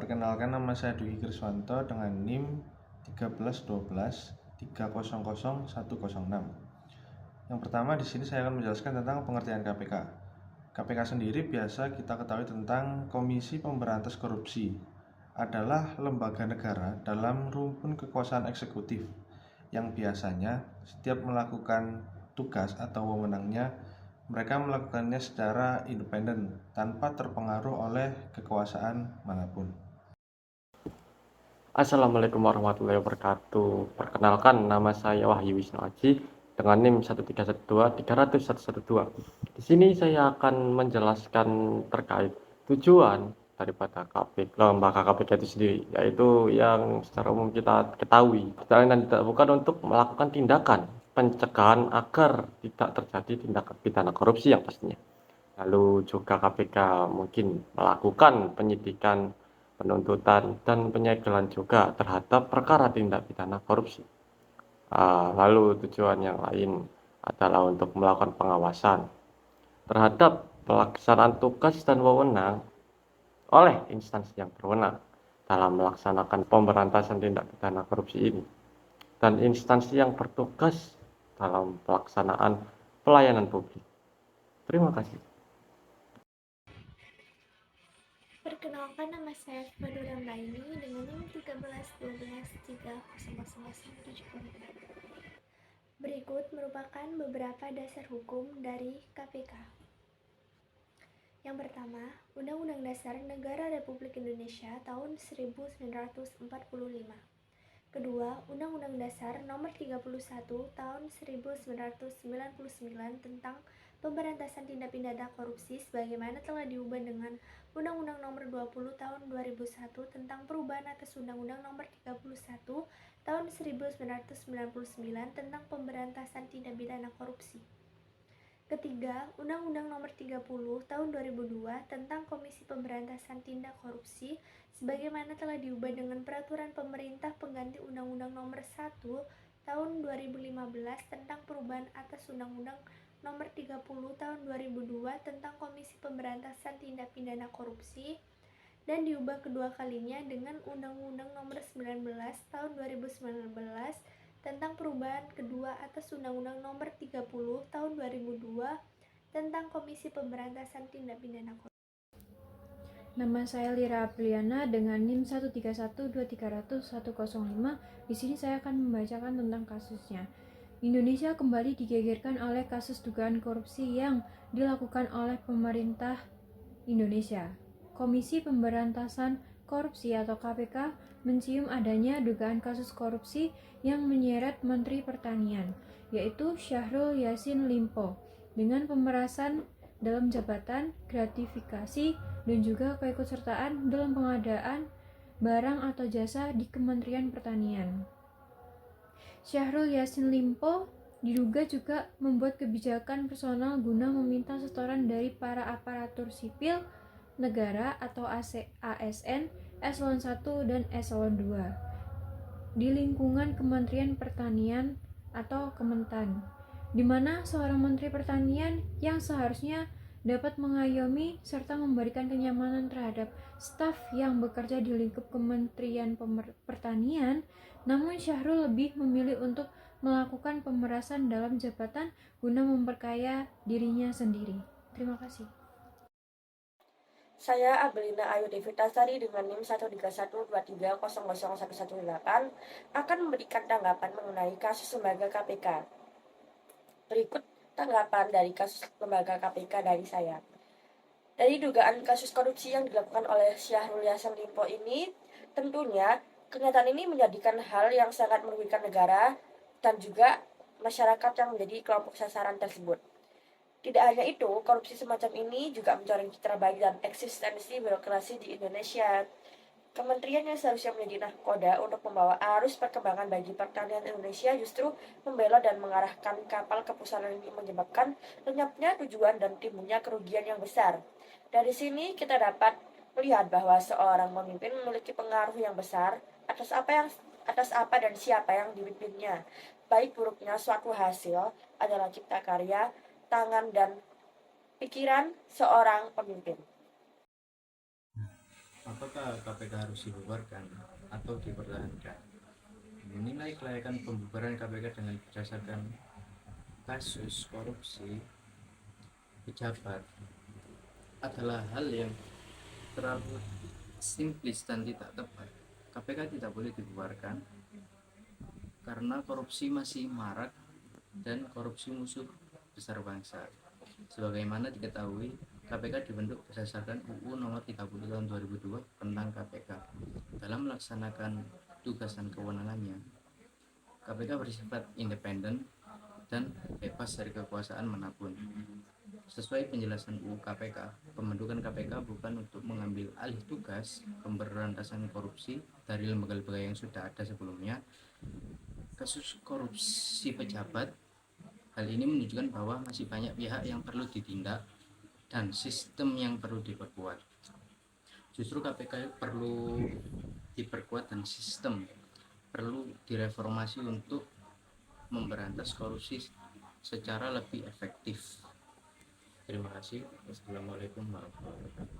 Perkenalkan, nama saya Dwi Kriswanto dengan NIM 13123000106. Yang pertama, di sini saya akan menjelaskan tentang pengertian KPK. KPK sendiri biasa kita ketahui tentang Komisi Pemberantas Korupsi, adalah lembaga negara dalam rumpun kekuasaan eksekutif yang biasanya setiap melakukan tugas atau wewenangnya, mereka melakukannya secara independen tanpa terpengaruh oleh kekuasaan manapun. Assalamualaikum warahmatullahi wabarakatuh. Perkenalkan, nama saya Wahyu Wisnu Aji dengan NIM 13123001112. Di sini saya akan menjelaskan terkait tujuan daripada lembaga KPK itu sendiri, yaitu yang secara umum kita ketahui, dan tidak bukan untuk melakukan tindakan pencegahan agar tidak terjadi tindakan pidana korupsi yang pastinya. Lalu juga KPK mungkin melakukan penyidikan, penuntutan, dan penyegelan juga terhadap perkara tindak pidana korupsi. Lalu tujuan yang lain adalah untuk melakukan pengawasan terhadap pelaksanaan tugas dan wewenang oleh instansi yang berwenang dalam melaksanakan pemberantasan tindak pidana korupsi ini, dan instansi yang bertugas dalam pelaksanaan pelayanan publik. Terima kasih. Perkenalkan, nama saya Fadul Rambaini dengan NIM 13123000174. Berikut merupakan beberapa dasar hukum dari KPK. Yang pertama, Undang-Undang Dasar Negara Republik Indonesia tahun 1945. Kedua, Undang-Undang Dasar Nomor 31 Tahun 1999 tentang Pemberantasan Tindak Pidana Korupsi sebagaimana telah diubah dengan Undang-Undang Nomor 20 Tahun 2001 tentang perubahan atas Undang-Undang Nomor 31 Tahun 1999 tentang Pemberantasan Tindak Pidana Korupsi. Ketiga, Undang-Undang Nomor 30 Tahun 2002 tentang Komisi Pemberantasan Tindak Korupsi sebagaimana telah diubah dengan Peraturan Pemerintah Pengganti Undang-Undang Nomor 1 Tahun 2015 tentang perubahan atas Undang-Undang Nomor 30 Tahun 2002 tentang Komisi Pemberantasan Tindak Pidana Korupsi, dan diubah kedua kalinya dengan Undang-Undang Nomor 19 Tahun 2019 tentang perubahan kedua atas Undang-Undang Nomor 30 Tahun 2002 tentang Komisi Pemberantasan Tindak Pidana Korupsi. Nama saya Lira Apriana dengan NIM 13123000105. Di sini saya akan membacakan tentang kasusnya. Indonesia kembali digegerkan oleh kasus dugaan korupsi yang dilakukan oleh pemerintah Indonesia. Komisi Pemberantasan Korupsi atau KPK mencium adanya dugaan kasus korupsi yang menyeret Menteri Pertanian, yaitu Syahrul Yassin Limpo, dengan pemerasan dalam jabatan, gratifikasi, dan juga keikutsertaan dalam pengadaan barang atau jasa di Kementerian Pertanian. Syahrul Yassin Limpo diduga juga membuat kebijakan personal guna meminta setoran dari para aparatur sipil negara atau ASN eselon 1 dan eselon 2 di lingkungan Kementerian Pertanian atau Kementan, di mana seorang Menteri Pertanian yang seharusnya dapat mengayomi serta memberikan kenyamanan terhadap staf yang bekerja di lingkup Kementerian Pertanian, namun Syahrul lebih memilih untuk melakukan pemerasan dalam jabatan guna memperkaya dirinya sendiri. Terima kasih. Saya Abelina Ayu Devitasari dengan NIM 13123000118 akan memberikan tanggapan mengenai kasus lembaga KPK. Berikut tanggapan dari kasus lembaga KPK dari saya. Dari dugaan kasus korupsi yang dilakukan oleh Syahrul Yassin Limpo ini, tentunya kenyataan ini menjadikan hal yang sangat merugikan negara dan juga masyarakat yang menjadi kelompok sasaran tersebut. Tidak hanya itu, korupsi semacam ini juga mencoreng citra baik dan eksistensi birokrasi di Indonesia. Kementerian yang seharusnya menjadi nahkoda untuk membawa arus perkembangan bagi pertanian Indonesia justru membelot dan mengarahkan kapal kepusaran ini, menyebabkan lenyapnya tujuan dan timbulnya kerugian yang besar. Dari sini kita dapat melihat bahwa seorang pemimpin memiliki pengaruh yang besar atas apa dan siapa yang dipimpinnya. Baik buruknya suatu hasil adalah cipta karya, tangan, dan pikiran seorang pemimpin. apakah KPK harus dibubarkan atau dipertahankan? Menilai kelayakan pembubaran KPK dengan berdasarkan kasus korupsi pejabat adalah hal yang terlalu simplis dan tidak tepat. KPK tidak boleh dibubarkan karena korupsi masih marak dan korupsi musuh besar bangsa. Sebagaimana diketahui, KPK dibentuk berdasarkan UU Nomor 30 Tahun 2002 tentang KPK. Dalam melaksanakan tugas dan kewenangannya, KPK bersifat independen dan bebas dari kekuasaan manapun. Sesuai penjelasan UU KPK, pembentukan KPK bukan untuk mengambil alih tugas pemberantasan korupsi dari lembaga-lembaga yang sudah ada sebelumnya. Kasus korupsi pejabat, hal ini menunjukkan bahwa masih banyak pihak yang perlu ditindak dan sistem yang perlu diperkuat. Justru KPK perlu diperkuat dan sistem perlu direformasi untuk memberantas korupsi secara lebih efektif. Terima kasih. Wassalamualaikum warahmatullahi wabarakatuh.